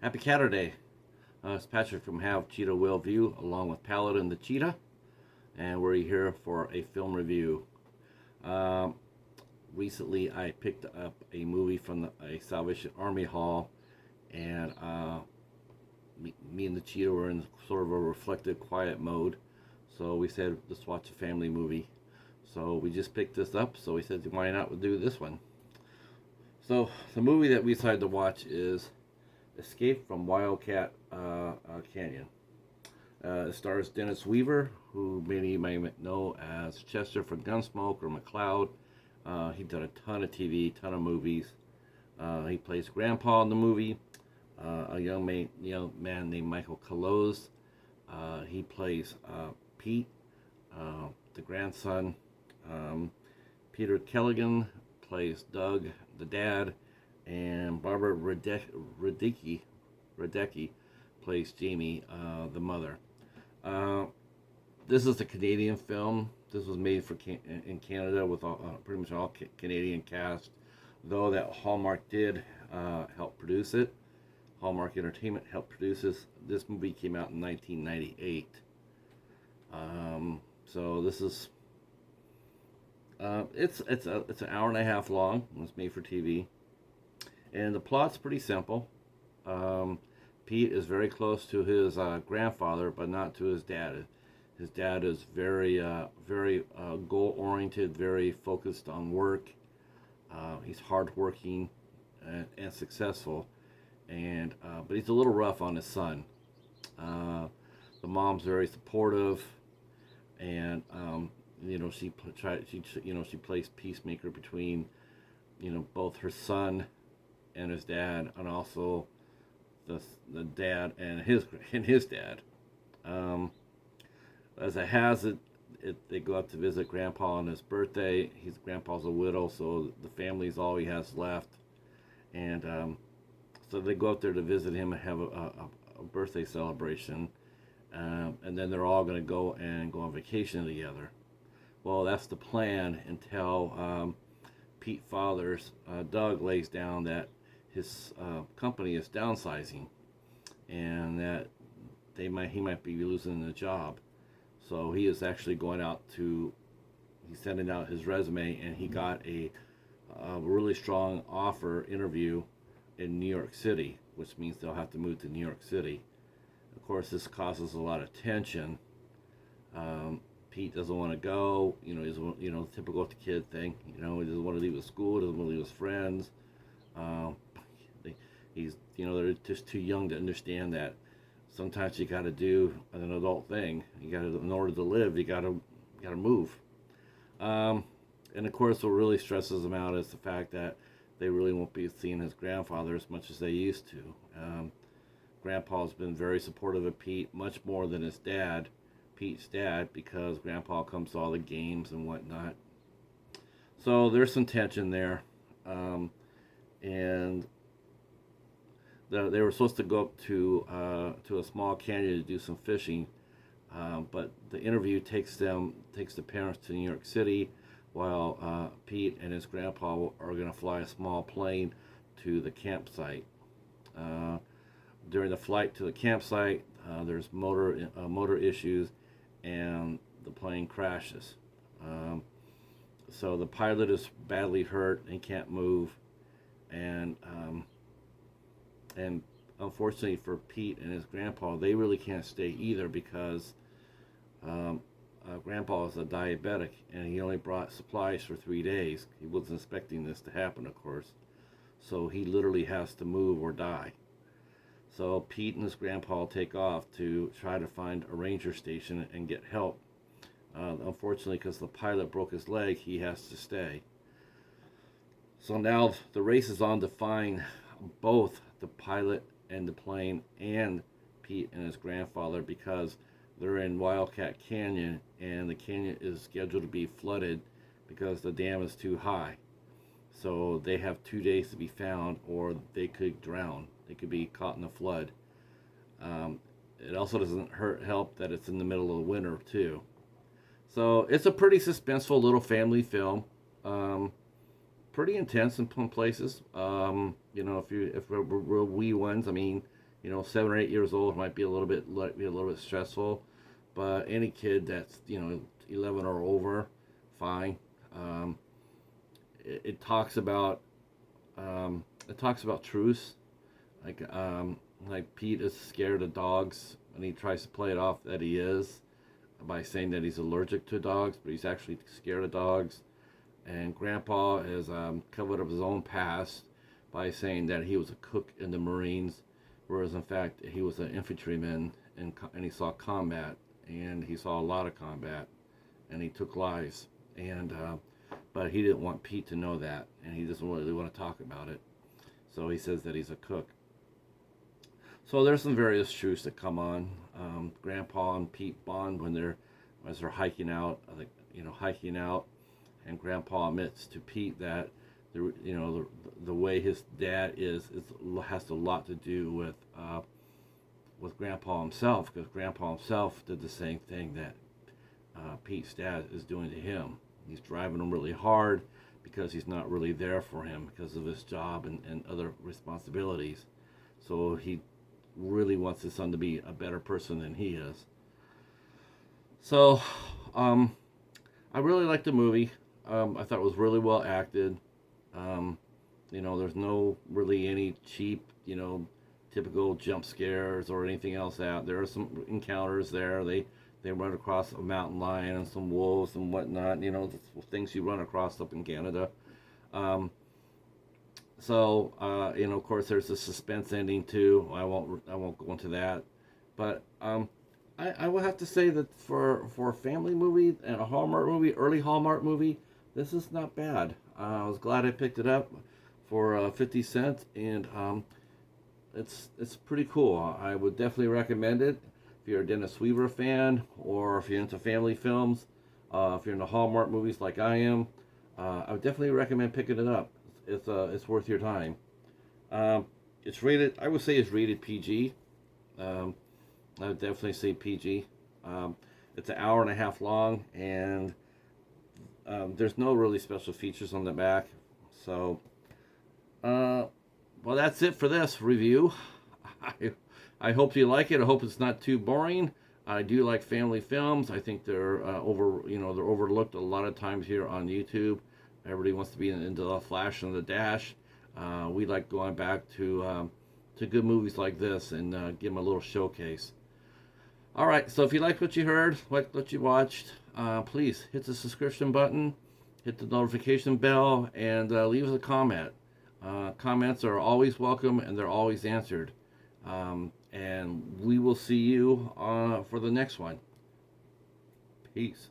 Happy Saturday. It's Patrick from Have Cheetah Will View, along with Paladin the Cheetah, and we're here for a film review. Um, Recently, I picked up a movie from a Salvation Army Hall, and me and the Cheetah were in sort of a reflective, quiet mode. So we said, let's watch a family movie. So we just picked this up. So we said, why not do this one? So the movie that we decided to watch is Escape from Wildcat Canyon. It stars Dennis Weaver, who many may know as Chester from Gunsmoke or McCloud. He's done a ton of TV, ton of movies. He plays Grandpa in the movie. A young man named Michael Caloz. He plays Pete, the grandson. Peter Kelligan plays Doug, the dad, and Barbara Radecki plays Jamie, the mother. This is a Canadian film. This was made in Canada with pretty much all Canadian cast, though that Hallmark did help produce it. Hallmark Entertainment helped produce this. This movie came out in 1998. So this is it's an hour and a half long. It's made for TV, and the plot's pretty simple. Pete is very close to his grandfather, but not to his dad. His dad is very goal-oriented, very focused on work. He's hardworking and successful, and but he's a little rough on his son. The mom's very supportive, and she plays peacemaker between both her son and his dad, and also the dad and his dad. As it has it, they go up to visit Grandpa on his birthday. Grandpa's a widow, so the family's all he has left, and so they go up there to visit him and have a birthday celebration, and then they're all going to go on vacation together. Well, that's the plan until Pete Father's Doug lays down that his company is downsizing, and that he might be losing the job. So he is actually he's sending out his resume, and he got a really strong offer interview in New York City, which means they'll have to move to New York City. Of course, this causes a lot of tension. Pete doesn't want to go. He's typical kid thing. He doesn't want to leave his school. Doesn't want to leave his friends. They're just too young to understand that sometimes you got to do an adult thing. In order to live, you got to move. And of course, what really stresses them out is the fact that they really won't be seeing his grandfather as much as they used to. Grandpa's been very supportive of Pete, much more than Pete's dad, because Grandpa comes to all the games and whatnot. So there's some tension there, and they were supposed to go up to a small canyon to do some fishing, but the interview takes the parents to New York City, while Pete and his grandpa are going to fly a small plane to the campsite. During the flight to the campsite, there's motor issues, and the plane crashes. So the pilot is badly hurt and can't move, and unfortunately for Pete and his grandpa, they really can't stay either, because Grandpa is a diabetic, and he only brought supplies for 3 days. He wasn't expecting this to happen, of course. So he literally has to move or die. So Pete and his grandpa take off to try to find a ranger station and get help. Unfortunately, because the pilot broke his leg, he has to stay. So now the race is on to find both the pilot and the plane and Pete and his grandfather, because they're in Wildcat Canyon, and the canyon is scheduled to be flooded because the dam is too high. So they have 2 days to be found, or they could drown. They could be caught in a flood. It also doesn't help that it's in the middle of winter too. So it's a pretty suspenseful little family film. Pretty intense in some places. If we're real wee ones, I mean, 7 or 8 years old might be a little bit stressful, but any kid that's 11 or over, fine. It talks about truths, like Pete is scared of dogs, and he tries to play it off that he is by saying that he's allergic to dogs, but he's actually scared of dogs. And Grandpa has covered up his own past by saying that he was a cook in the Marines, whereas in fact he was an infantryman, and he saw combat, and he saw a lot of combat, and he took lives, and but he didn't want Pete to know that, and he doesn't really want to talk about it, so he says that he's a cook. So there's some various truths that come on. Grandpa and Pete bond as they're hiking out, hiking out, and Grandpa admits to Pete that the way his dad has a lot to do with Grandpa himself, because Grandpa himself did the same thing that Pete's dad is doing to him. He's driving him really hard because he's not really there for him because of his job and other responsibilities. So he really wants his son to be a better person than he is. So I really liked the movie. I thought it was really well acted. There's no really any cheap, typical jump scares or anything else out. There are some encounters there. They run across a mountain lion and some wolves and whatnot. Things you run across up in Canada. Of course, there's a suspense ending too. I won't go into that, but I will have to say that for a family movie and a Hallmark movie, early Hallmark movie, this is not bad. I was glad I picked it up for 50 cents, and it's pretty cool. I would definitely recommend it if you're a Dennis Weaver fan, or if you're into family films, if you're into Hallmark movies like I am. I would definitely recommend picking it up. It's worth your time. It's rated. I would say it's rated PG. I would definitely say PG. It's an hour and a half long, and there's no really special features on the back. So, well, that's it for this review. I hope you like it. I hope it's not too boring. I do like family films. I think they're they're overlooked a lot of times here on YouTube. Everybody wants to be into the flash and the dash. We like going back to good movies like this and give them a little showcase. All right, so if you liked what you heard, what you watched, please hit the subscription button, hit the notification bell, and leave us a comment. Comments are always welcome, and they're always answered. And we will see you for the next one. Peace.